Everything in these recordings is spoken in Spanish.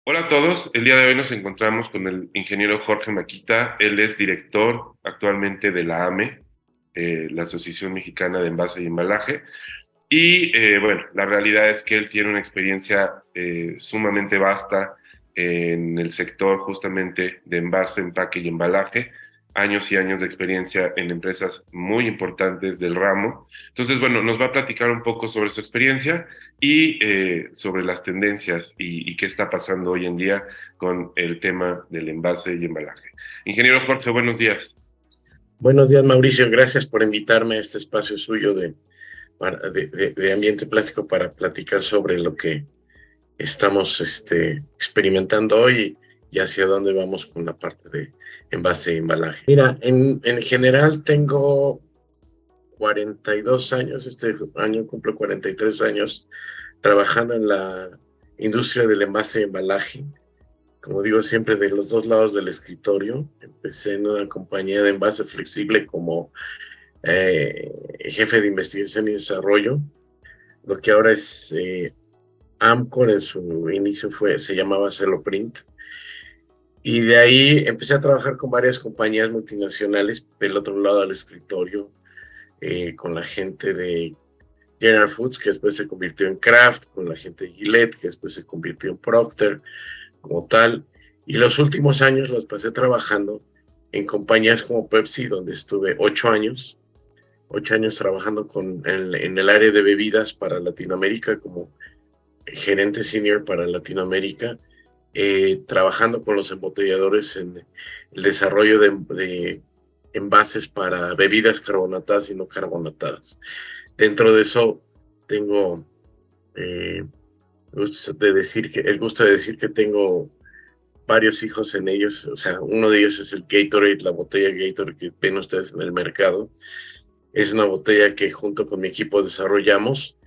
Hola a todos, el día de hoy nos encontramos con el ingeniero Jorge Maquita. Él es director actualmente de la AME, la Asociación Mexicana de Envase y Embalaje. Bueno, la realidad es que él tiene una experiencia sumamente vasta en el sector justamente de envase, empaque y embalaje, años y años de experiencia en empresas muy importantes del ramo. Entonces, bueno, nos va a platicar un poco sobre su experiencia y sobre las tendencias y qué está pasando hoy en día con el tema del envase y embalaje. Ingeniero Jorge, buenos días. Buenos días, Mauricio. Gracias por invitarme a este espacio suyo de ambiente plástico para platicar sobre lo que estamos experimentando hoy y hacia dónde vamos con la parte de envase e embalaje. Mira, en general tengo 42 años, este año cumplo 43 años trabajando en la industria del envase y embalaje. Como digo siempre, de los dos lados del escritorio. Empecé en una compañía de envase flexible como jefe de investigación y desarrollo, lo que ahora es Amcor. En su inicio se llamaba Celoprint, y de ahí empecé a trabajar con varias compañías multinacionales del otro lado del escritorio, con la gente de General Foods, que después se convirtió en Kraft, con la gente de Gillette, que después se convirtió en Procter como tal, y los últimos años los pasé trabajando en compañías como Pepsi, donde estuve 8 años, 8 años trabajando en el área de bebidas para Latinoamérica como gerente senior para Latinoamérica, trabajando con los embotelladores en el desarrollo de envases para bebidas carbonatadas y no carbonatadas. Dentro de eso tengo eh, el gusto de decir que tengo varios hijos en ellos. O sea, uno de ellos es el Gatorade, la botella Gatorade que ven ustedes en el mercado. Es una botella que junto con mi equipo desarrollamos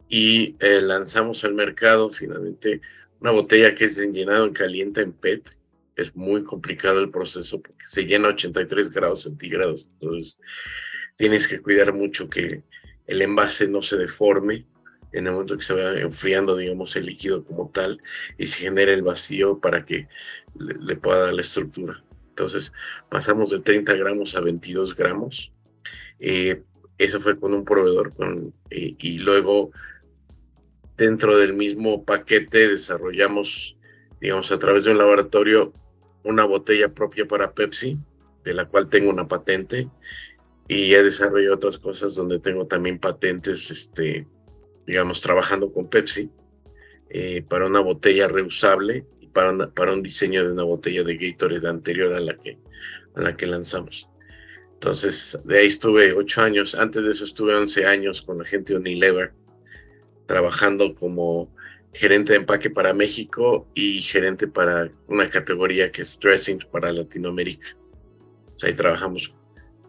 y lanzamos al mercado finalmente una botella que es llenado en caliente en PET. Es muy complicado el proceso porque se llena a 83 grados centígrados. Entonces tienes que cuidar mucho que el envase no se deforme en el momento que se va enfriando, digamos, el líquido como tal, y se genera el vacío para que le pueda dar la estructura. Entonces pasamos de 30 gramos a 22 gramos. Eh, Eso fue con un proveedor y luego dentro del mismo paquete desarrollamos, digamos, a través de un laboratorio, una botella propia para Pepsi, de la cual tengo una patente, y he desarrollado otras cosas donde tengo también patentes, digamos, trabajando con Pepsi, para una botella reusable y para un diseño de una botella de Gatorade anterior a la que lanzamos. Entonces, de ahí estuve 8 años. Antes de eso estuve 11 años con la gente de Unilever, trabajando como gerente de empaque para México y gerente para una categoría que es dressings para Latinoamérica. O sea, ahí trabajamos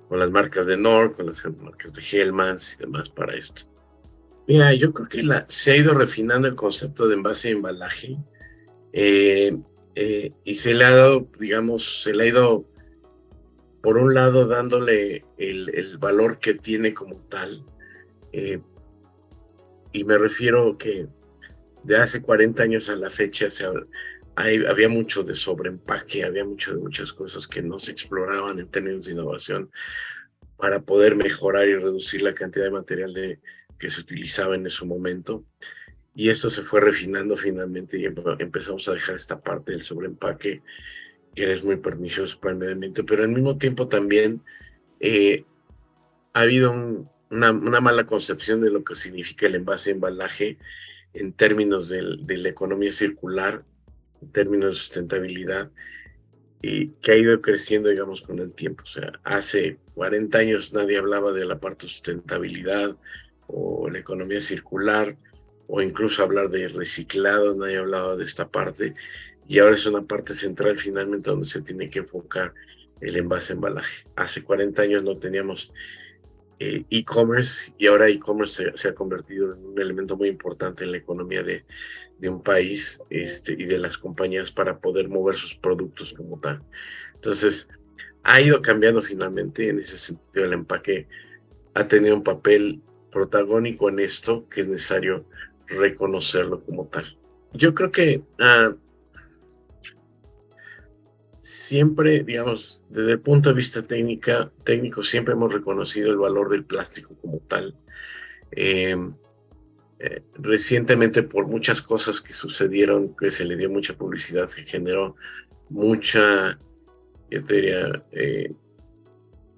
con las marcas de Knorr, con las marcas de Hellmann's y demás para esto. Mira, yo creo que se ha ido refinando el concepto de envase y embalaje, eh, y se le ha dado, digamos, se le ha ido, por un lado, dándole el valor que tiene como tal, eh, y me refiero que de hace 40 años a la fecha había mucho de sobreempaque, había mucho de muchas cosas que no se exploraban en términos de innovación para poder mejorar y reducir la cantidad de material que se utilizaba en ese momento. Y esto se fue refinando finalmente y empezamos a dejar esta parte del sobreempaque, que es muy pernicioso para el medio ambiente, pero al mismo tiempo también eh, ha habido una mala concepción de lo que significa el envase-embalaje en términos de la economía circular, en términos de sustentabilidad, y que ha ido creciendo, digamos, con el tiempo. O sea, hace 40 años nadie hablaba de la parte de sustentabilidad o la economía circular, o incluso hablar de reciclado, nadie hablaba de esta parte, y ahora es una parte central finalmente donde se tiene que enfocar el envase-embalaje. Hace 40 años no teníamos e-commerce, y ahora e-commerce se ha convertido en un elemento muy importante en la economía de un país, y de las compañías para poder mover sus productos como tal. Entonces, ha ido cambiando finalmente en ese sentido. El empaque ha tenido un papel protagónico en esto que es necesario reconocerlo como tal. Yo creo que siempre, digamos, desde el punto de vista técnico, siempre hemos reconocido el valor del plástico como tal. Eh, Recientemente, por muchas cosas que sucedieron, que se le dio mucha publicidad, se generó mucha, yo te diría,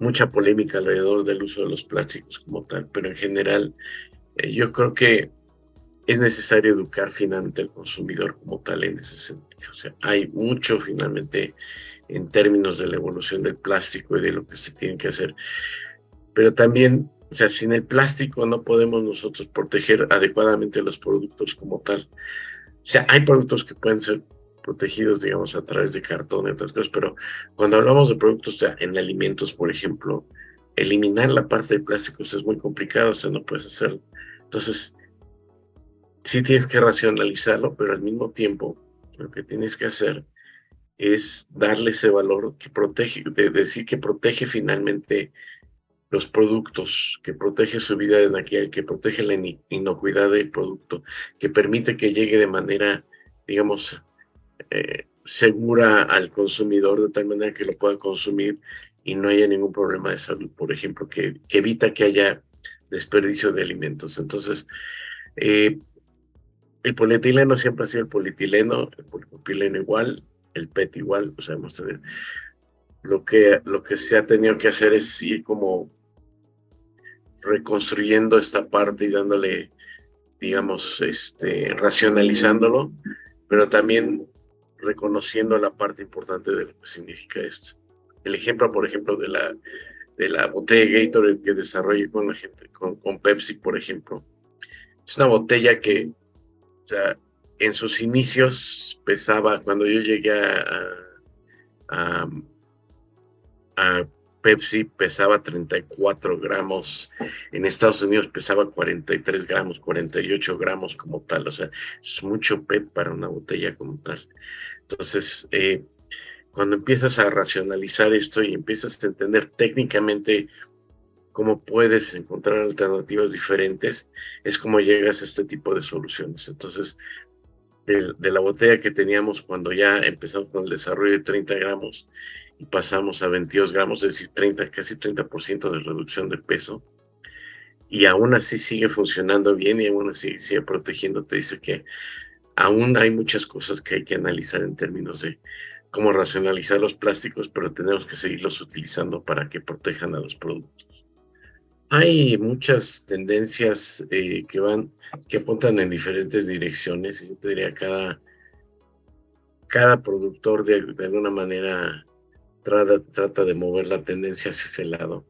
mucha polémica alrededor del uso de los plásticos como tal, pero en general yo creo que es necesario educar finalmente al consumidor como tal en ese sentido. O sea, hay mucho finalmente en términos de la evolución del plástico y de lo que se tiene que hacer, pero también, o sea, sin el plástico no podemos nosotros proteger adecuadamente los productos como tal. O sea, hay productos que pueden ser protegidos, digamos, a través de cartón y otras cosas, pero cuando hablamos de productos, o sea, en alimentos, por ejemplo, eliminar la parte de plásticos es muy complicado, o sea, no puedes hacerlo. Entonces, sí tienes que racionalizarlo, pero al mismo tiempo, lo que tienes que hacer es darle ese valor que protege, de decir que protege finalmente los productos, que protege su vida en aquel, que protege la inocuidad del producto, que permite que llegue de manera, digamos, segura al consumidor, de tal manera que lo pueda consumir y no haya ningún problema de salud, por ejemplo, que evita que haya desperdicio de alimentos. Entonces, eh, el polietileno siempre ha sido el polietileno, el polipropileno igual, el PET igual, o sea, lo que se ha tenido que hacer es ir como reconstruyendo esta parte y dándole, digamos, racionalizándolo, pero también reconociendo la parte importante de lo que significa esto. El ejemplo, por ejemplo, de la botella Gatorade que desarrollé con la gente, con Pepsi, por ejemplo. Es una botella que, o sea, en sus inicios pesaba, cuando yo llegué a, a Pepsi pesaba 34 gramos, en Estados Unidos pesaba 43 gramos, 48 gramos como tal, o sea, es mucho PET para una botella como tal. Entonces, cuando empiezas a racionalizar esto y empiezas a entender técnicamente cómo puedes encontrar alternativas diferentes, es como llegas a este tipo de soluciones. Entonces, de la botella que teníamos cuando ya empezamos con el desarrollo de 30 gramos y pasamos a 22 gramos, es decir, casi 30% de reducción de peso, y aún así sigue funcionando bien y aún así sigue protegiendo, te dice que aún hay muchas cosas que hay que analizar en términos de cómo racionalizar los plásticos, pero tenemos que seguirlos utilizando para que protejan a los productos. Hay muchas tendencias que apuntan en diferentes direcciones. Yo te diría, cada productor de alguna manera trata de mover la tendencia hacia ese lado.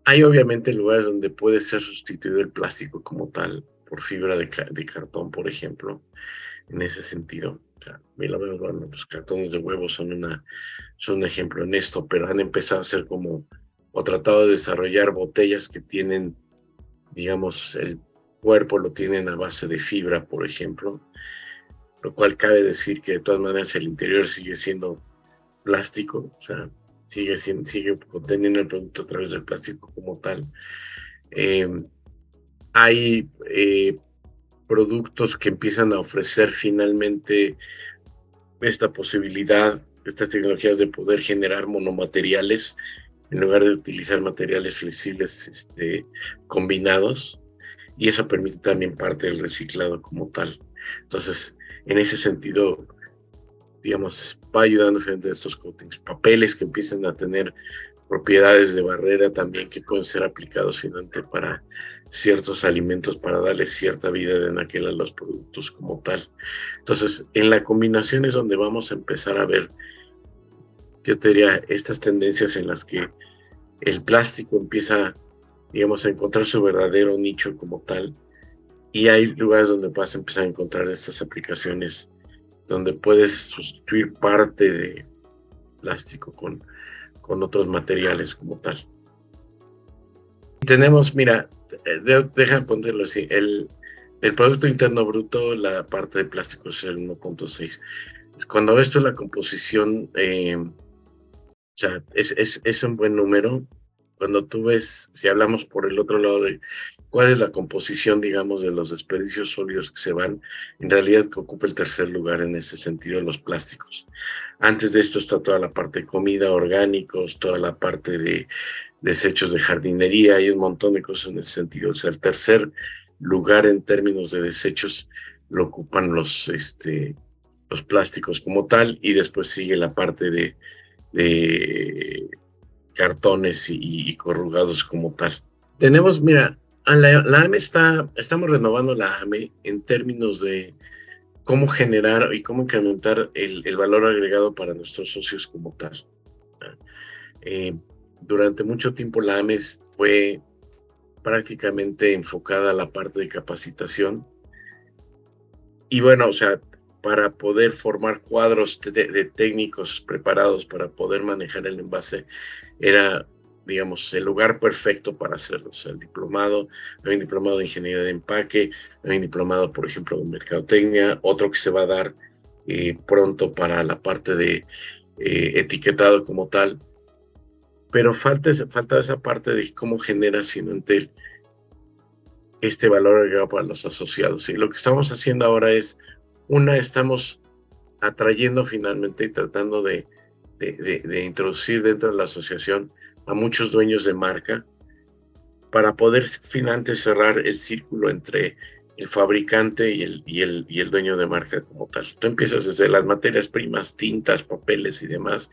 Hay obviamente lugares donde puede ser sustituido el plástico como tal por fibra de cartón, por ejemplo, en ese sentido. O sea, bueno, los cartones de huevo son un ejemplo en esto, pero han empezado a hacer como, o tratado de desarrollar botellas que tienen, digamos, el cuerpo lo tienen a base de fibra, por ejemplo, lo cual cabe decir que de todas maneras el interior sigue siendo plástico, o sea, sigue conteniendo el producto a través del plástico como tal. Hay productos que empiezan a ofrecer finalmente esta posibilidad, estas tecnologías de poder generar monomateriales en lugar de utilizar materiales flexibles combinados, y eso permite también parte del reciclado como tal. Entonces, en ese sentido, digamos, va ayudando frente a estos coatings, papeles que empiezan a tener propiedades de barrera también que pueden ser aplicados finalmente para ciertos alimentos, para darle cierta vida de anaquel a los productos como tal. Entonces, en la combinación es donde vamos a empezar a ver, yo te diría, estas tendencias en las que el plástico empieza, digamos, a encontrar su verdadero nicho como tal, y hay lugares donde vas a empezar a encontrar estas aplicaciones donde puedes sustituir parte de plástico con otros materiales como tal. Tenemos, mira, déjame ponerlo así, el Producto Interno Bruto, la parte de plástico es el 1.6. Cuando ves tú la composición, o sea, es un buen número, cuando tú ves, si hablamos por el otro lado de cuál es la composición, digamos, de los desperdicios sólidos que se van, en realidad que ocupa el tercer lugar en ese sentido los plásticos. Antes de esto está toda la parte de comida, orgánicos, toda la parte de desechos de jardinería, hay un montón de cosas en ese sentido. O sea, el tercer lugar en términos de desechos lo ocupan los plásticos como tal, y después sigue la parte de cartones y corrugados como tal. Tenemos, mira, la AME estamos renovando la AME en términos de cómo generar y cómo incrementar el valor agregado para nuestros socios como tal. Eh, durante mucho tiempo la AMES fue prácticamente enfocada a la parte de capacitación. Y bueno, o sea, para poder formar cuadros de técnicos preparados para poder manejar el envase, era, digamos, el lugar perfecto para hacerlo. O sea, el diplomado, hay un diplomado de ingeniería de empaque, hay un diplomado, por ejemplo, de mercadotecnia, otro que se va a dar pronto para la parte de etiquetado como tal. Pero falta esa parte de cómo genera Sinentel este valor agregado para los asociados. Y lo que estamos haciendo ahora es, estamos atrayendo finalmente y tratando de introducir dentro de la asociación a muchos dueños de marca para poder finalmente cerrar el círculo entre el fabricante y el dueño de marca como tal. Tú empiezas desde las materias primas, tintas, papeles y demás,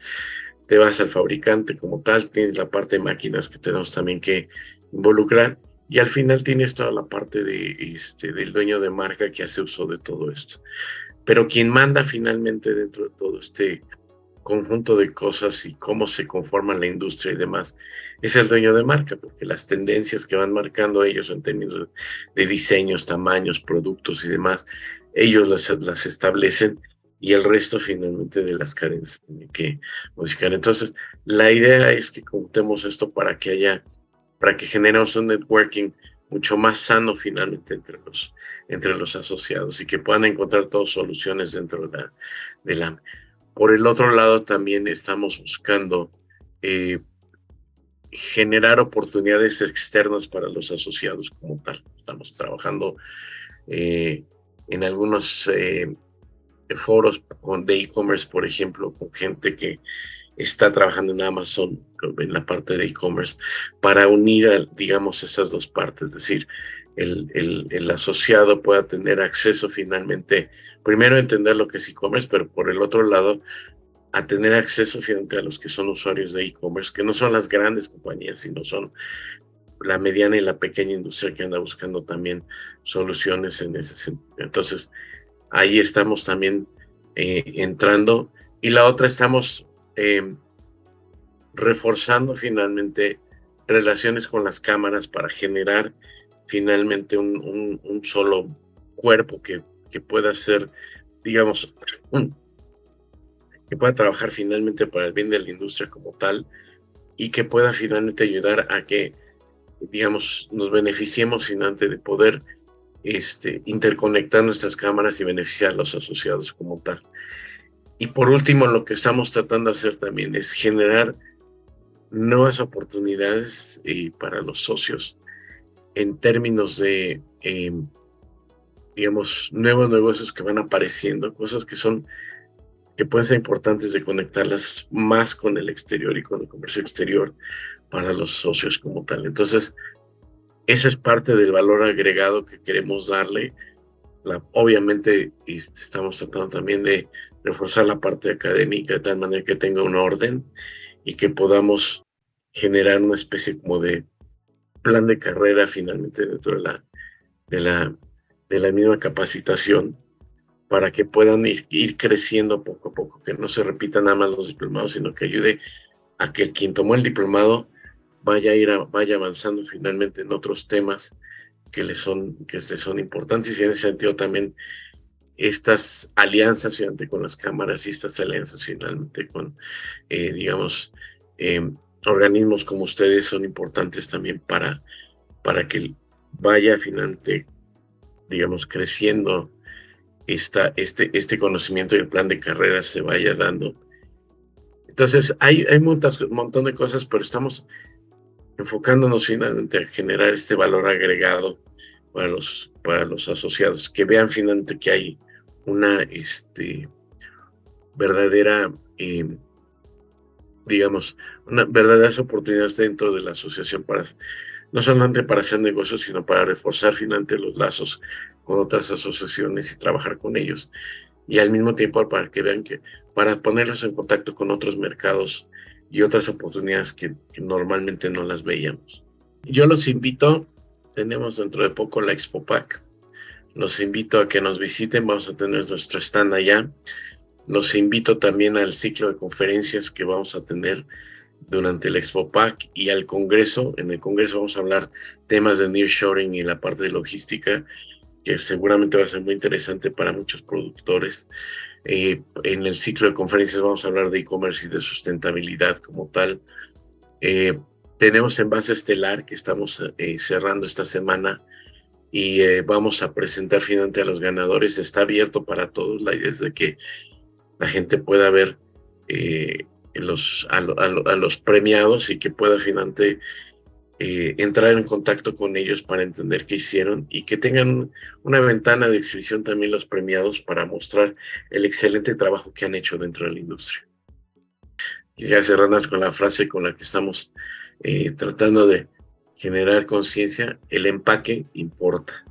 te vas al fabricante como tal, tienes la parte de máquinas que tenemos también que involucrar, y al final tienes toda la parte del dueño de marca que hace uso de todo esto. Pero quien manda finalmente dentro de todo este conjunto de cosas y cómo se conforma la industria y demás, es el dueño de marca, porque las tendencias que van marcando ellos en términos de diseños, tamaños, productos y demás, ellos las establecen, y el resto finalmente de las cadenas tiene que modificar. Entonces, la idea es que contemos esto para que generemos un networking mucho más sano finalmente entre los asociados, y que puedan encontrar todas soluciones dentro de la. Por el otro lado, también estamos buscando generar oportunidades externas para los asociados como tal. Estamos trabajando en algunos foros de e-commerce, por ejemplo, con gente que está trabajando en Amazon, en la parte de e-commerce, para unir, digamos, esas dos partes. Es decir, el asociado pueda tener acceso finalmente, primero a entender lo que es e-commerce, pero por el otro lado, a tener acceso finalmente a los que son usuarios de e-commerce, que no son las grandes compañías, sino son la mediana y la pequeña industria que anda buscando también soluciones en ese sentido. Entonces, ahí estamos también entrando. Y la otra, estamos reforzando finalmente relaciones con las cámaras para generar finalmente un solo cuerpo que pueda ser, digamos, que pueda trabajar finalmente para el bien de la industria como tal, y que pueda finalmente ayudar a que, digamos, nos beneficiemos finalmente de poder interconectar nuestras cámaras y beneficiar a los asociados como tal. Y por último, lo que estamos tratando de hacer también es generar nuevas oportunidades para los socios en términos de, digamos, nuevos negocios que van apareciendo, cosas que pueden ser importantes de conectarlas más con el exterior y con el comercio exterior para los socios como tal. Entonces, eso es parte del valor agregado que queremos darle. Obviamente, estamos tratando también de reforzar la parte académica de tal manera que tenga un orden y que podamos generar una especie como de plan de carrera finalmente dentro de la misma capacitación, para que puedan ir creciendo poco a poco, que no se repitan nada más los diplomados, sino que ayude a que quien tomó el diplomado vaya avanzando finalmente en otros temas que les son importantes, y en ese sentido también estas alianzas finalmente con las cámaras y estas alianzas finalmente con, digamos, organismos como ustedes son importantes también para que vaya finalmente, digamos, creciendo este conocimiento, y el plan de carrera se vaya dando. Entonces, hay un montón de cosas, pero estamos enfocándonos finalmente a generar este valor agregado para los asociados, que vean finalmente que hay una verdadera, digamos, una verdaderas oportunidades dentro de la asociación para no solamente para hacer negocios, sino para reforzar finalmente los lazos con otras asociaciones y trabajar con ellos. Y al mismo tiempo para que vean que, para ponerlos en contacto con otros mercados y otras oportunidades que normalmente no las veíamos. Yo los invito, tenemos dentro de poco la Expo Pack, los invito a que nos visiten, vamos a tener nuestro stand allá. Los invito también al ciclo de conferencias que vamos a tener durante el Expo Pack y al Congreso. En el Congreso vamos a hablar temas de nearshoring y la parte de logística, que seguramente va a ser muy interesante para muchos productores. En el ciclo de conferencias vamos a hablar de e-commerce y de sustentabilidad como tal. Tenemos Envase Estelar que estamos cerrando esta semana y vamos a presentar finalmente a los ganadores. Está abierto para todos. La idea es de que la gente pueda ver a los premiados y que pueda finalmente entrar en contacto con ellos para entender qué hicieron y que tengan una ventana de exhibición también los premiados para mostrar el excelente trabajo que han hecho dentro de la industria. Quisiera cerrarnos con la frase con la que estamos tratando de generar conciencia: el empaque importa.